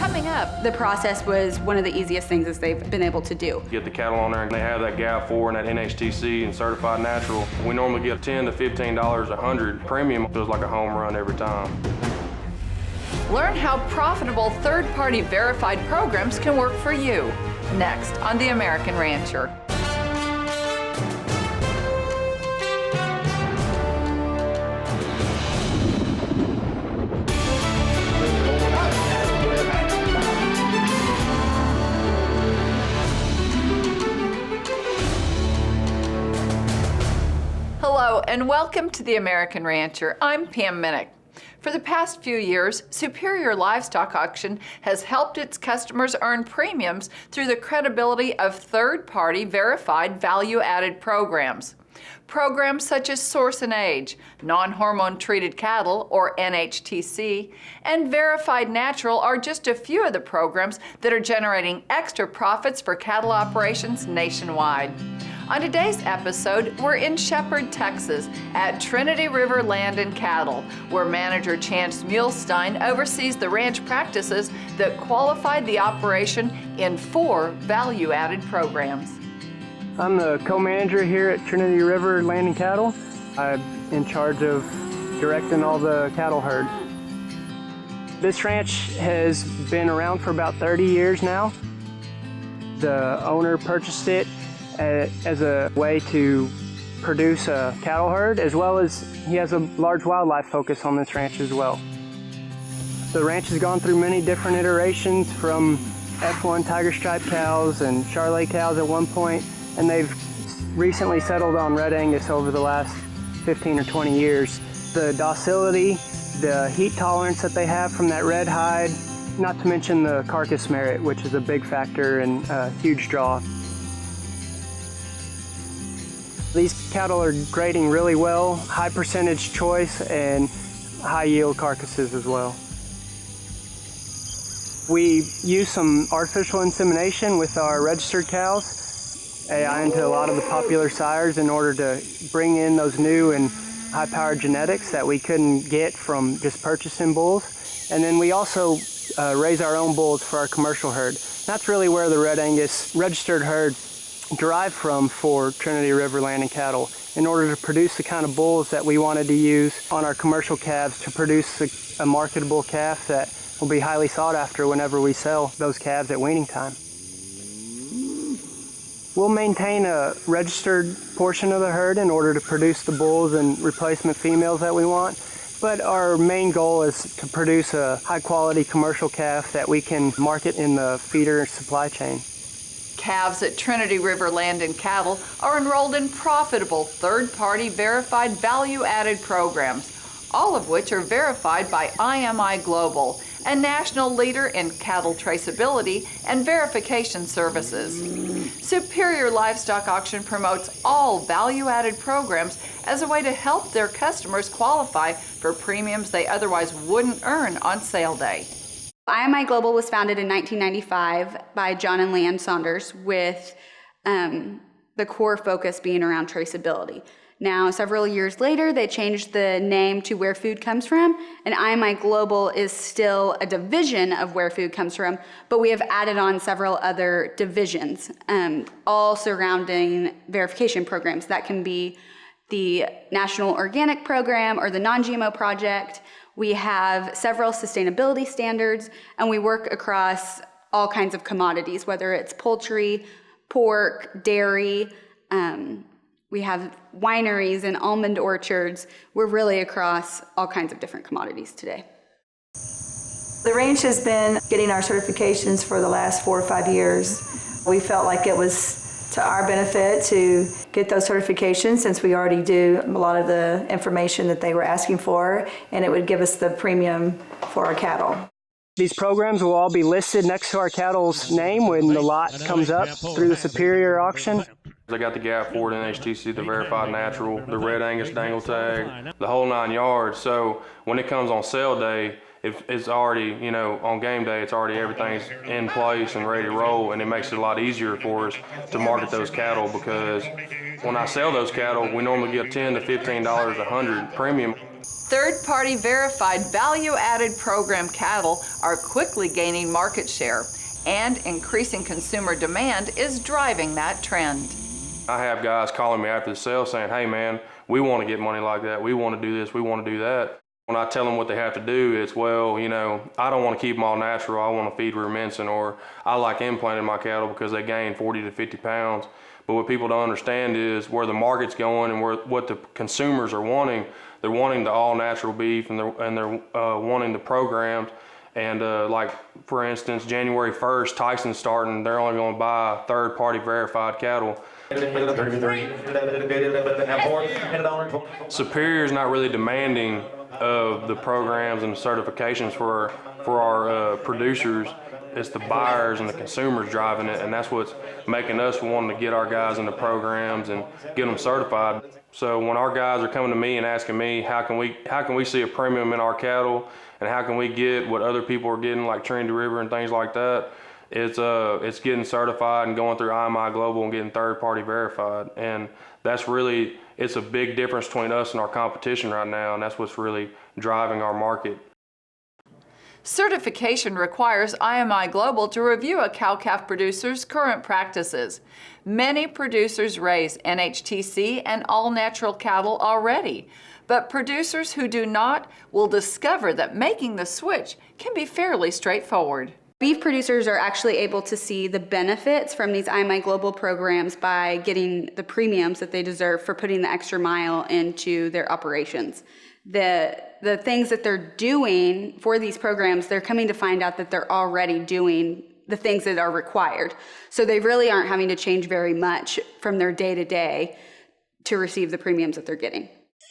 Coming up, the process was one of the easiest things that they've been able to do. Get the cattle on there and they have that GAP4 and that NHTC and certified natural. We normally get $10 to $15 a hundred. Premium feels like a home run every time. Learn how profitable third-party verified programs can work for you. Next on The American Rancher. Hello and welcome to The American Rancher. I'm Pam Minnick. For the past few years, Superior Livestock Auction has helped its customers earn premiums through the credibility of third-party verified value-added programs. Programs such as Source and Age, Non-Hormone Treated Cattle, or NHTC, and Verified Natural are just a few of the programs that are generating extra profits for cattle operations nationwide. On today's episode, we're in Shepherd, Texas, at Trinity River Land and Cattle, where manager Chance Muhlstein oversees the ranch practices that qualified the operation in 4 value-added programs. I'm the co-manager here at Trinity River Land and Cattle. I'm in charge of directing all the cattle herd. This ranch has been around for about 30 years now. The owner purchased it as a way to produce a cattle herd, as well as he has a large wildlife focus on this ranch as well. The ranch has gone through many different iterations, from F1 tiger stripe cows and Charolais cows at one point, and they've recently settled on Red Angus over the last 15 or 20 years. The docility, the heat tolerance that they have from that red hide, not to mention the carcass merit, which is a big factor and a huge draw. These cattle are grading really well, high percentage choice and high yield carcasses as well. We use some artificial insemination with our registered cows, AI into a lot of the popular sires in order to bring in those new and high-powered genetics that we couldn't get from just purchasing bulls. And then we also raise our own bulls for our commercial herd. That's really where the Red Angus registered herd derived from for Trinity River Land and Cattle, in order to produce the kind of bulls that we wanted to use on our commercial calves to produce a marketable calf that will be highly sought after whenever we sell those calves at weaning time. We'll maintain a registered portion of the herd in order to produce the bulls and replacement females that we want, but our main goal is to produce a high-quality commercial calf that we can market in the feeder supply chain. Calves at Trinity River Land and Cattle are enrolled in profitable third-party verified value-added programs, all of which are verified by IMI Global, a national leader in cattle traceability and verification services. Superior Livestock Auction promotes all value-added programs as a way to help their customers qualify for premiums they otherwise wouldn't earn on sale day. IMI Global was founded in 1995 by John and Leanne Saunders, with the core focus being around traceability. Now, several years later, they changed the name to Where Food Comes From, and IMI Global is still a division of Where Food Comes From, but we have added on several other divisions, all surrounding verification programs. That can be the National Organic Program or the Non-GMO Project. We have several sustainability standards, and we work across all kinds of commodities, whether it's poultry, pork, dairy. We have wineries and almond orchards. We're really across all kinds of different commodities today. The ranch has been getting our certifications for the last 4 or 5 years. We felt like it was to our benefit to get those certifications, since we already do a lot of the information that they were asking for, and it would give us the premium for our cattle. These programs will all be listed next to our cattle's name when the lot comes up through the Superior auction. They got the GAP4, the NHTC, the Verified Natural, the Red Angus dangle tag, the whole 9 yards. So when it comes on sale day, it's already, you know, on game day, it's already everything's in place and ready to roll, and it makes it a lot easier for us to market those cattle, because when I sell those cattle, we normally get $10 to $15 a hundred premium. Third-party verified value-added program cattle are quickly gaining market share, and increasing consumer demand is driving that trend. I have guys calling me after the sale saying, hey man, we want to get money like that. We want to do this, we want to do that. When I tell them what they have to do, it's, well, you know, I don't want to keep them all natural. I want to feed rumensin, or I like implanting my cattle because they gain 40 to 50 pounds. But what people don't understand is where the market's going and what the consumers are wanting. They're wanting the all natural beef, and they're wanting the programs. And like, for instance, January 1st, Tyson's starting, they're only going to buy third-party verified cattle. Superior is not really demanding of the programs and the certifications for our producers. It's the buyers and the consumers driving it, and that's what's making us wanting to get our guys in the programs and get them certified. So when our guys are coming to me and asking me, how can we see a premium in our cattle, and how can we get what other people are getting, like Trinity River and things like that, it's getting certified and going through IMI Global and getting third-party verified. And that's really, it's a big difference between us and our competition right now, and that's what's really driving our market. Certification requires IMI Global to review a cow-calf producer's current practices. Many producers raise NHTC and all-natural cattle already, but producers who do not will discover that making the switch can be fairly straightforward. Beef producers are actually able to see the benefits from these IMI Global programs by getting the premiums that they deserve for putting the extra mile into their operations. The things that they're doing for these programs, they're coming to find out that they're already doing the things that are required. So they really aren't having to change very much from their day-to-day to receive the premiums that they're getting.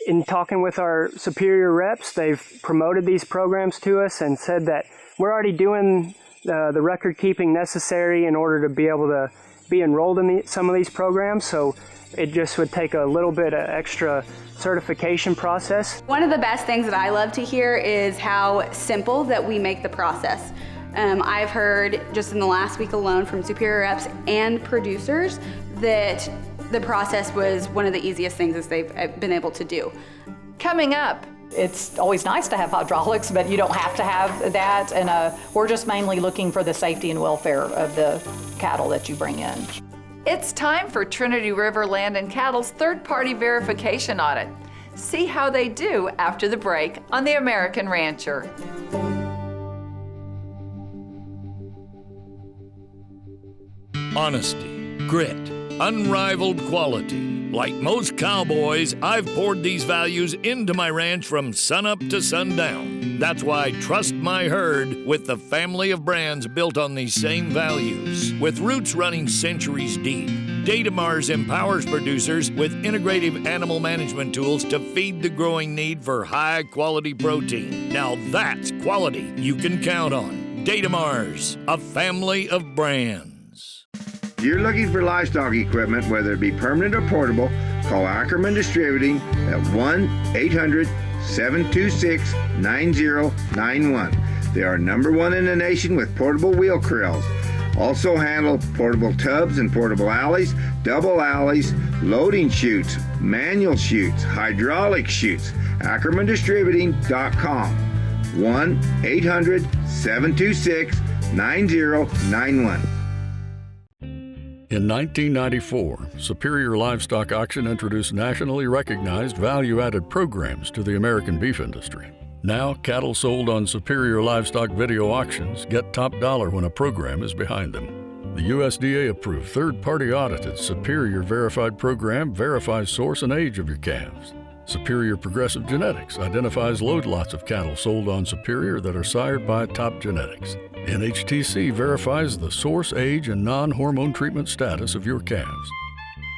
In talking with our superior reps, they've promoted these programs to us and said that we're already doing the record keeping necessary in order to be able to be enrolled in some of these programs. So it just would take a little bit of extra certification process. One of the best things that I love to hear is how simple that we make the process. I've heard just in the last week alone from superior reps and producers that the process was one of the easiest things that they've been able to do. Coming up, it's always nice to have hydraulics, but you don't have to have that, and we're just mainly looking for the safety and welfare of the cattle that you bring in. it's time for Trinity River Land and Cattle's third-party verification audit. See how they do after the break on The American Rancher. Honesty, grit, unrivaled quality. Like most cowboys, I've poured these values into my ranch from sunup to sundown. That's why I trust my herd with the family of brands built on these same values. With roots running centuries deep, Data Mars empowers producers with integrative animal management tools to feed the growing need for high-quality protein. Now that's quality you can count on. Data Mars, a family of brands. If you're looking for livestock equipment, whether it be permanent or portable, call Ackerman Distributing at 1-800-726-9091. They are #1 in the nation with portable wheel corrals. Also handle portable tubs and portable alleys, double alleys, loading chutes, manual chutes, hydraulic chutes. AckermanDistributing.com. 1-800-726-9091. In 1994, Superior Livestock Auction introduced nationally recognized value-added programs to the American beef industry. Now, cattle sold on Superior Livestock video auctions get top dollar when a program is behind them. The USDA-approved, third-party audited Superior Verified program verifies source and age of your calves. Superior Progressive Genetics identifies load lots of cattle sold on Superior that are sired by Top Genetics. NHTC verifies the source, age, and non-hormone treatment status of your calves.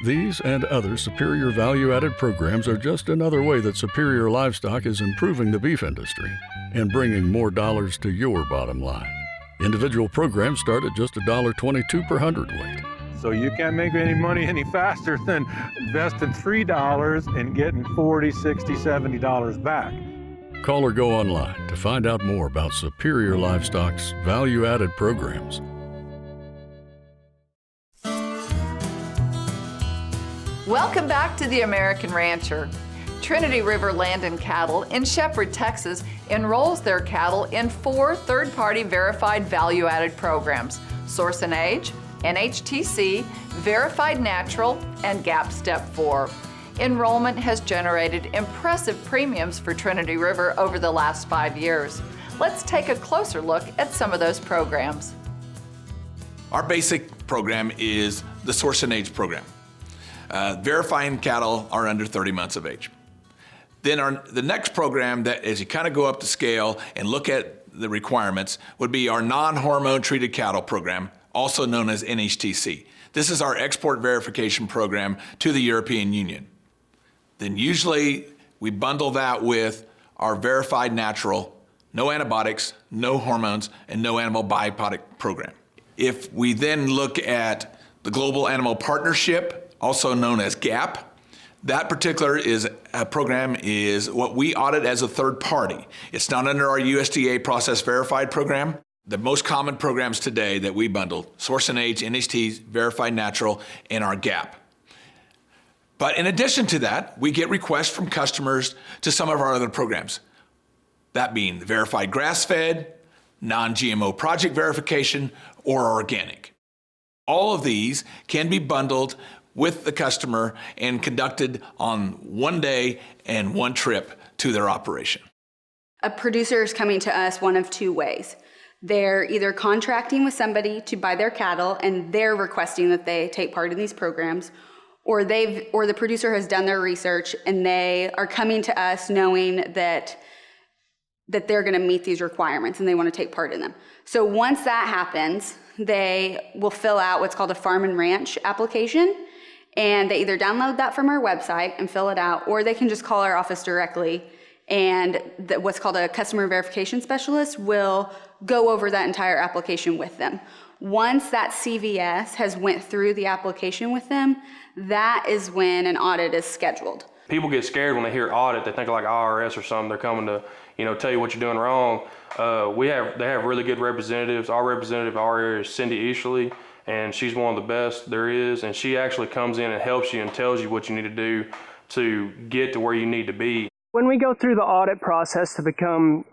These and other Superior value-added programs are just another way that Superior Livestock is improving the beef industry and bringing more dollars to your bottom line. Individual programs start at just $1.22 per hundredweight. So you can't make any money any faster than investing $3 and getting $40, $60, $70 back. Call or go online to find out more about Superior Livestock's value-added programs. Welcome back to The American Rancher. Trinity River Land and Cattle in Shepherd, Texas enrolls their cattle in 4 third-party verified value-added programs: Source and Age, NHTC, Verified Natural, and GAP Step 4. Enrollment has generated impressive premiums for Trinity River over the last 5 years. Let's take a closer look at some of those programs. Our basic program is the Source and Age program. Verifying cattle are under 30 months of age. Then the next program, that as you kind of go up the scale and look at the requirements, would be our non-hormone treated cattle program, also known as NHTC. This is our export verification program to the European Union. Then usually we bundle that with our Verified Natural, no antibiotics, no hormones, and no animal byproduct program. If we then look at the Global Animal Partnership, also known as GAP, that particular program is what we audit as a third party. It's not under our USDA Process Verified program. The most common programs today that we bundle: Source and Age, NHT, Verified Natural, and our GAP. But in addition to that, we get requests from customers to some of our other programs. That being the Verified Grass-Fed, Non-GMO Project Verification, or Organic. All of these can be bundled with the customer and conducted on one day and one trip to their operation. A producer is coming to us one of 2 ways. They're either contracting with somebody to buy their cattle and they're requesting that they take part in these programs, or the producer has done their research and they are coming to us knowing that they're going to meet these requirements and they want to take part in them. So once that happens, they will fill out what's called a farm and ranch application, and they either download that from our website and fill it out, or they can just call our office directly, and what's called a customer verification specialist will go over that entire application with them. Once that CVS has went through the application with them, that is when an audit is scheduled. People get scared when they hear audit. They think like IRS or something. They're coming to, tell you what you're doing wrong. They have really good representatives. Our representative in our area is Cindy Easterly, and she's one of the best there is. And she actually comes in and helps you and tells you what you need to do to get to where you need to be. When we go through the audit process to become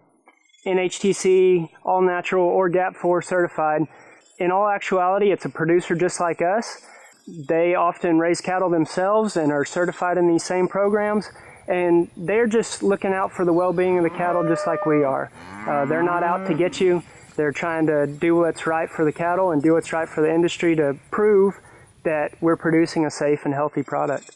NHTC, All Natural, or GAP4 certified, in all actuality, it's a producer just like us. They often raise cattle themselves and are certified in these same programs, and they're just looking out for the well-being of the cattle just like we are. They're not out to get you. They're trying to do what's right for the cattle and do what's right for the industry to prove that we're producing a safe and healthy product.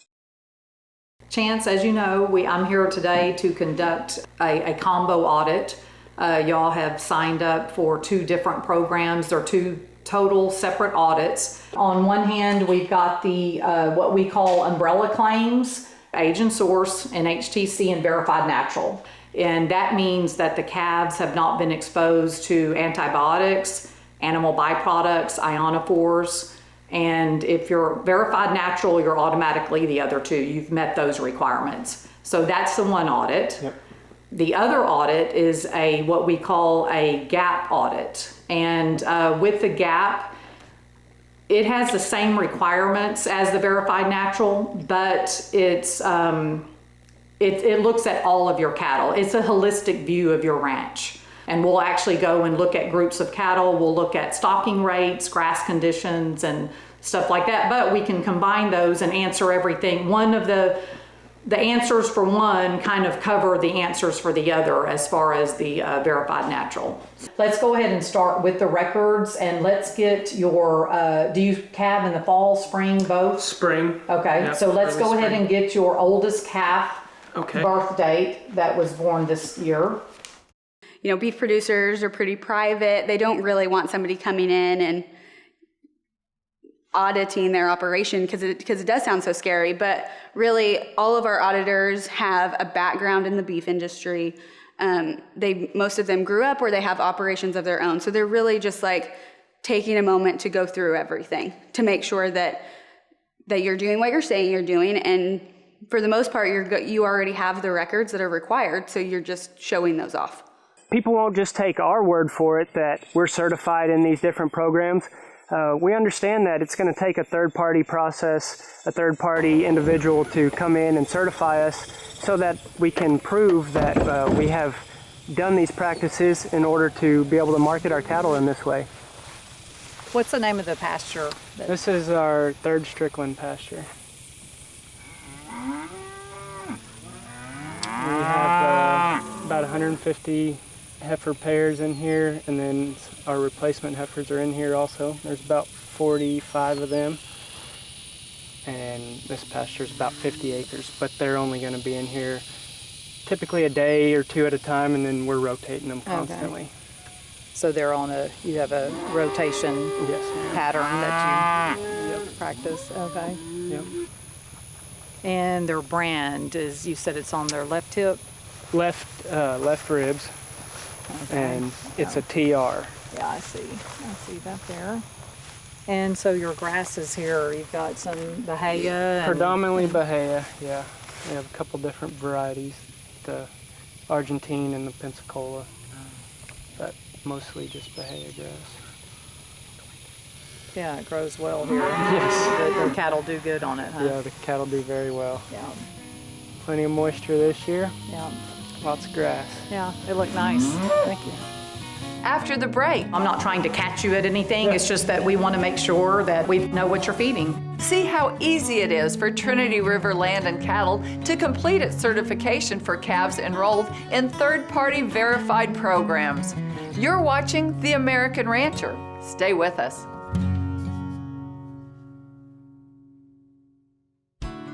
Chance, as you know, I'm here today to conduct a combo audit. Y'all have signed up for 2 different programs. They're 2 total separate audits. On one hand, we've got the what we call umbrella claims, Age and Source, NHTC, and Verified Natural. And that means that the calves have not been exposed to antibiotics, animal byproducts, ionophores, and if you're Verified Natural, you're automatically the other 2. You've met those requirements. So that's the one audit. Yep. The other audit is what we call a GAP audit. And with the GAP, it has the same requirements as the Verified Natural, but it looks at all of your cattle. It's a holistic view of your ranch. And we'll actually go and look at groups of cattle. We'll look at stocking rates, grass conditions, and stuff like that. But we can combine those and answer everything. One of the answers for one kind of cover the answers for the other as far as the Verified Natural. Let's go ahead and start with the records, and let's get your, do you calve in the fall, spring, both? Spring. Okay, Yep, so let's go ahead and get your oldest calf Okay. birth date that was born this year. Beef producers are pretty private. They don't really want somebody coming in and auditing their operation because it does sound so scary. But really, all of our auditors have a background in the beef industry. Most of them grew up where they have operations of their own. So they're really just like taking a moment to go through everything to make sure that you're doing what you're saying you're doing and for the most part, you already have the records that are required, so you're just showing those off. People won't just take our word for it that we're certified in these different programs. We understand that it's going to take a third-party process, a third-party individual to come in and certify us so that we can prove that we have done these practices in order to be able to market our cattle in this way. What's the name of the pasture? This is our third Strickland pasture. We have about 150 heifer pairs in here, and then our replacement heifers are in here also. There's about 45 of them, and this pasture is about 50 acres, but they're only going to be in here typically a day or two at a time, and then we're rotating them constantly. Okay. So they're on you have a rotation pattern that you practice, okay. Yep. And their brand is, you said it's on their left hip? Left ribs, and it's a TR. Yeah, I see that there. And so your grasses here, you've got some Bahia. Predominantly Bahia, yeah. We have a couple different varieties, the Argentine and the Pensacola, but mostly just Bahia grass. Yeah, it grows well here. Yes. The cattle do good on it, huh? Yeah, the cattle do very well. Yeah. Plenty of moisture this year. Yeah. Lots of grass. Yeah, they look nice. Thank you. After the break, I'm not trying to catch you at anything. It's just that we want to make sure that we know what you're feeding. see how easy it is for Trinity River Land and Cattle to complete its certification for calves enrolled in third-party verified programs. You're watching The American Rancher. Stay with us.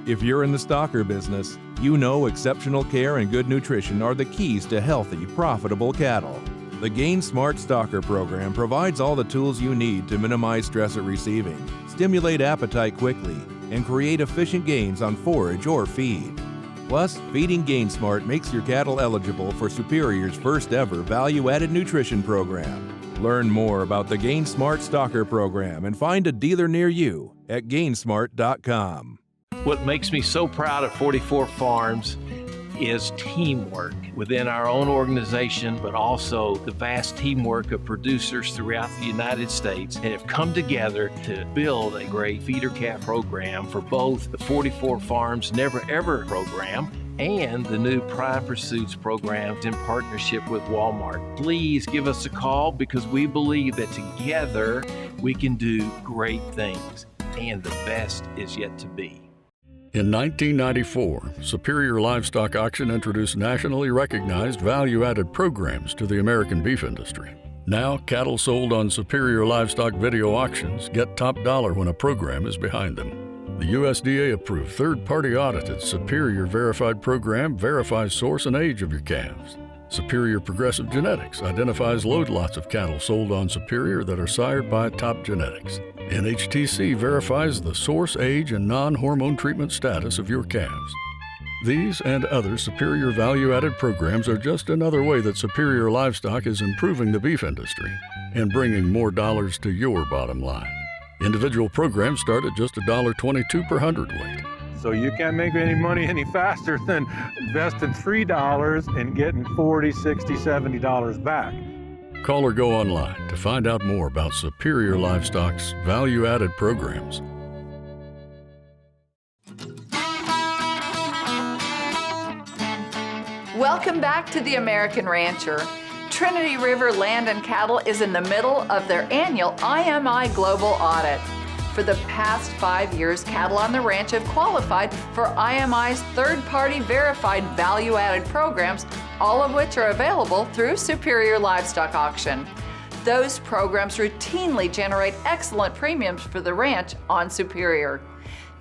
If you're in the stocker business, you know exceptional care and good nutrition are the keys to healthy, profitable cattle. The Gain Smart Stocker program provides all the tools you need to minimize stress at receiving, stimulate appetite quickly, and create efficient gains on forage or feed. Plus, feeding Gain Smart makes your cattle eligible for Superior's first ever value-added nutrition program. Learn more about the Gain Smart Stocker program and find a dealer near you at gainsmart.com. What makes me so proud of 44 Farms is teamwork within our own organization, but also the vast teamwork of producers throughout the United States and have come together to build a great feeder calf program for both the 44 Farms Never Ever program and the new Prime Pursuits program in partnership with Walmart. Please give us a call because we believe that together we can do great things, and the best is yet to be. In 1994, Superior Livestock Auction introduced nationally recognized value-added programs to the American beef industry. Now, cattle sold on Superior Livestock video auctions get top dollar when a program is behind them. The USDA-approved third-party audited Superior Verified program verifies source and age of your calves. Superior Progressive Genetics identifies load lots of cattle sold on Superior that are sired by Top Genetics. NHTC verifies the source, age, and non-hormone treatment status of your calves. These and other Superior value-added programs are just another way that Superior Livestock is improving the beef industry and bringing more dollars to your bottom line. Individual programs start at just $1.22 per hundredweight. So you can't make any money any faster than investing $3 and getting $40, $60, $70 back. Call or go online to find out more about Superior Livestock's value-added programs. Welcome back to The American Rancher. Trinity River Land and Cattle is in the middle of their annual IMI Global Audit. For the past 5 years, cattle on the ranch have qualified for IMI's third-party verified value-added programs, all of which are available through Superior Livestock Auction. Those programs routinely generate excellent premiums for the ranch on Superior.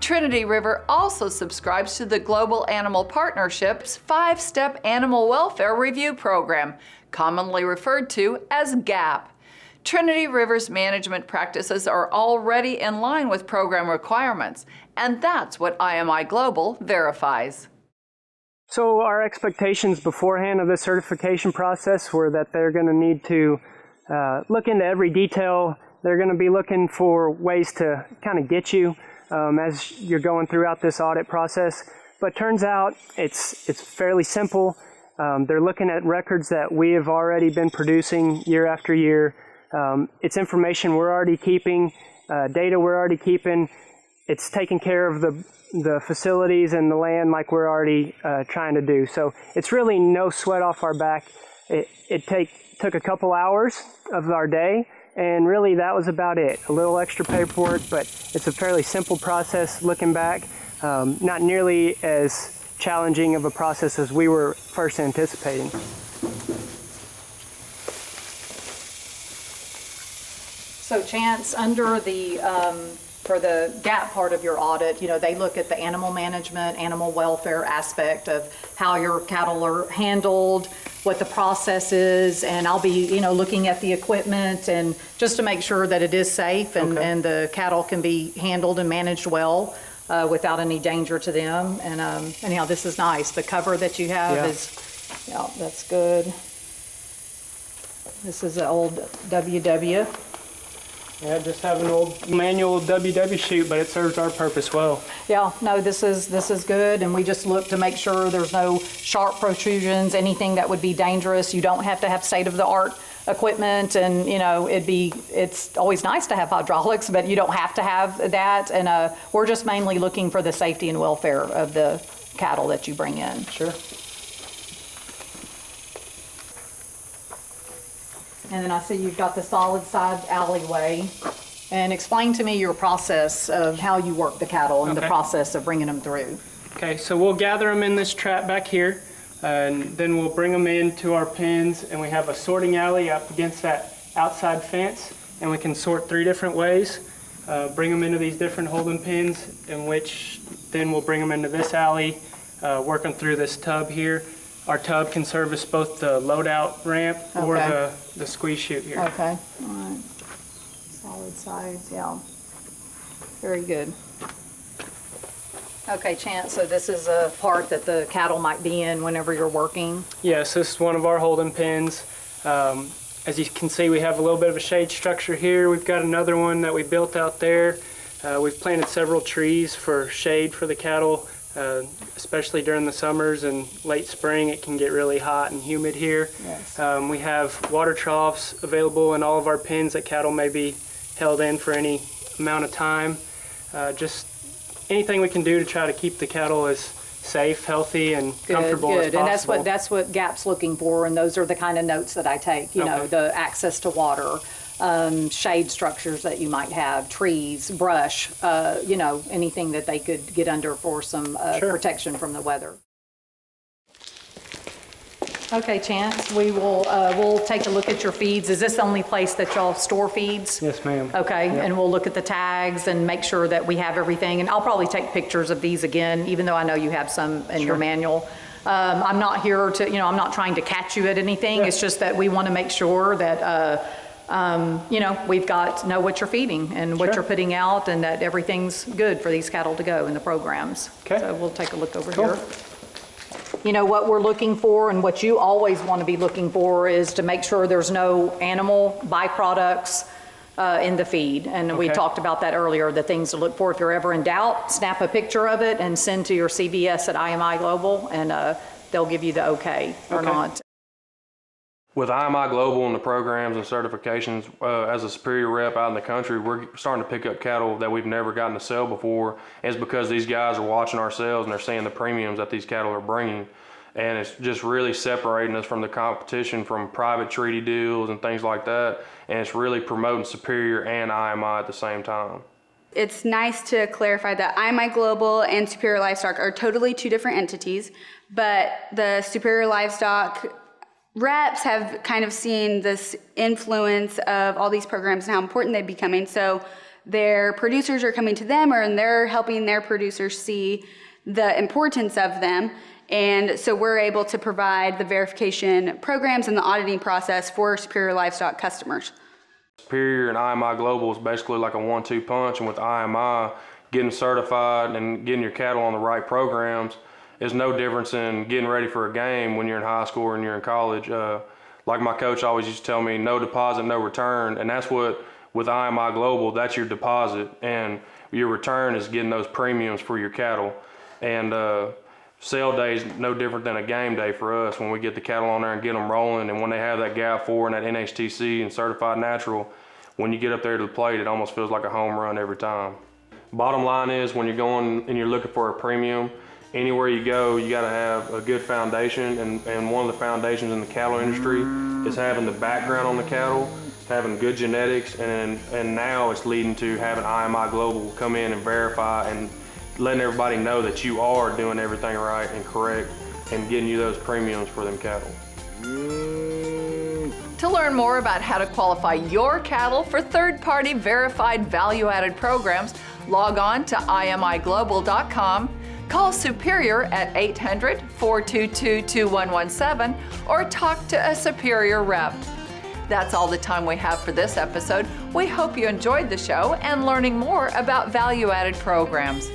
Trinity River also subscribes to the Global Animal Partnership's 5-step Animal Welfare Review Program, commonly referred to as GAP. Trinity River's management practices are already in line with program requirements, and that's what IMI Global verifies. So our expectations beforehand of the certification process were that they're going to need to look into every detail. They're going to be looking for ways to kind of get you as you're going throughout this audit process. but turns out it's fairly simple. They're looking at records that we have already been producing year after year. It's information we're already keeping, data we're already keeping. It's taking care of the facilities and the land like we're already trying to do. So it's really no sweat off our back. It took a couple hours of our day, and really that was about it. A little extra paperwork, but it's a fairly simple process looking back. Not nearly as challenging of a process as we were first anticipating. So Chance, under the, for the GAP part of your audit, you know, they look at the animal management, animal welfare aspect of how your cattle are handled, what the process is, and I'll be, you know, looking at the equipment and just to make sure that it is safe and, and the cattle can be handled and managed well without any danger to them. And anyhow, this is nice. The cover that you have is, yeah, that's good. This is an old WW. Yeah, just have an old manual WW chute, but it serves our purpose well. Yeah, no, this is good, and we just look to make sure there's no sharp protrusions, anything that would be dangerous. You don't have to have state-of-the-art equipment, and you know, it's always nice to have hydraulics, but you don't have to have that. And we're just mainly looking for the safety and welfare of the cattle that you bring in. Sure. And then I see you've got the solid side alleyway. And explain to me your process of how you work the cattle and the process of bringing them through. Okay, so we'll gather them in this trap back here, and then we'll bring them into our pens, and we have a sorting alley up against that outside fence, and we can sort 3 different ways. Bring them into these different holding pens, in which then we'll bring them into this alley, work them through this tub here. Our tub can service both the load-out ramp or the squeeze chute here. Okay, all right. Solid sides, yeah. Very good. Okay, Chance, so this is a part that the cattle might be in whenever you're working? Yes, this is one of our holding pens. As you can see, we have a little bit of a shade structure here. We've got another one that we built out there. We've planted several trees for shade for the cattle. Especially during the summers and late spring, it can get really hot and humid here. Yes. We have water troughs available in all of our pens that cattle may be held in for any amount of time. Just anything we can do to try to keep the cattle as safe, healthy, and comfortable as possible. And that's what GAP's looking for, and those are the kind of notes that I take, you know, the access to water, shade structures that you might have, trees, brush, you know, anything that they could get under for some protection from the weather. Okay, Chance, we will we'll take a look at your feeds. Is this the only place that y'all store feeds? Yes, ma'am. Okay, and we'll look at the tags and make sure that we have everything. And I'll probably take pictures of these again, even though I know you have some in your manual. I'm not here to, you know, I'm not trying to catch you at anything. It's just that we want to make sure that you know, we've got know what you're feeding and what you're putting out, and that everything's good for these cattle to go in the programs. Okay. So we'll take a look over here. You know, what we're looking for and what you always want to be looking for is to make sure there's no animal byproducts in the feed. And we talked about that earlier, the things to look for. If you're ever in doubt, snap a picture of it and send to your CVS at IMI Global, and they'll give you the okay or not. With IMI Global and the programs and certifications, as a superior rep out in the country, we're starting to pick up cattle that we've never gotten to sell before. And it's because these guys are watching our sales and they're seeing the premiums that these cattle are bringing. And it's just really separating us from the competition, from private treaty deals and things like that. And it's really promoting Superior and IMI at the same time. It's nice to clarify that IMI Global and Superior Livestock are totally 2 different entities, but the Superior Livestock reps have kind of seen this influence of all these programs and how important they're becoming. So their producers are coming to them, and they're helping their producers see the importance of them. And so we're able to provide the verification programs and the auditing process for Superior Livestock customers. Superior and IMI Global is basically like a 1-2 punch, and with IMI, getting certified and getting your cattle on the right programs is no difference in getting ready for a game when you're in high school or you're in college. Like my coach always used to tell me, no deposit, no return. And that's what, with IMI Global, that's your deposit. And your return is getting those premiums for your cattle. And sale day is no different than a game day for us when we get the cattle on there and get them rolling. And when they have that GAP4 and that NHTC and certified natural, when you get up there to the plate, it almost feels like a home run every time. Bottom line is, when you're going and you're looking for a premium, anywhere you go, you got to have a good foundation, and one of the foundations in the cattle industry is having the background on the cattle, having good genetics, and now it's leading to having IMI Global come in and verify and letting everybody know that you are doing everything right and correct and getting you those premiums for them cattle. To learn more about how to qualify your cattle for third-party verified value-added programs, log on to imiglobal.com, call Superior at 800-422-2117, or talk to a Superior rep. That's all the time we have for this episode. We hope you enjoyed the show and learning more about value-added programs.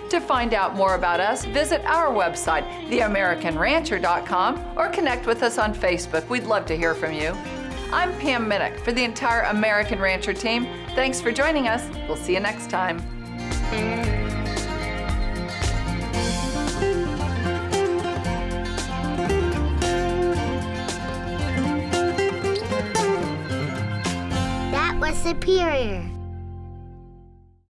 To find out more about us, visit our website, theamericanrancher.com, or connect with us on Facebook. We'd love to hear from you. I'm Pam Minnick for the entire American Rancher team. Thanks for joining us. We'll see you next time. That was Superior.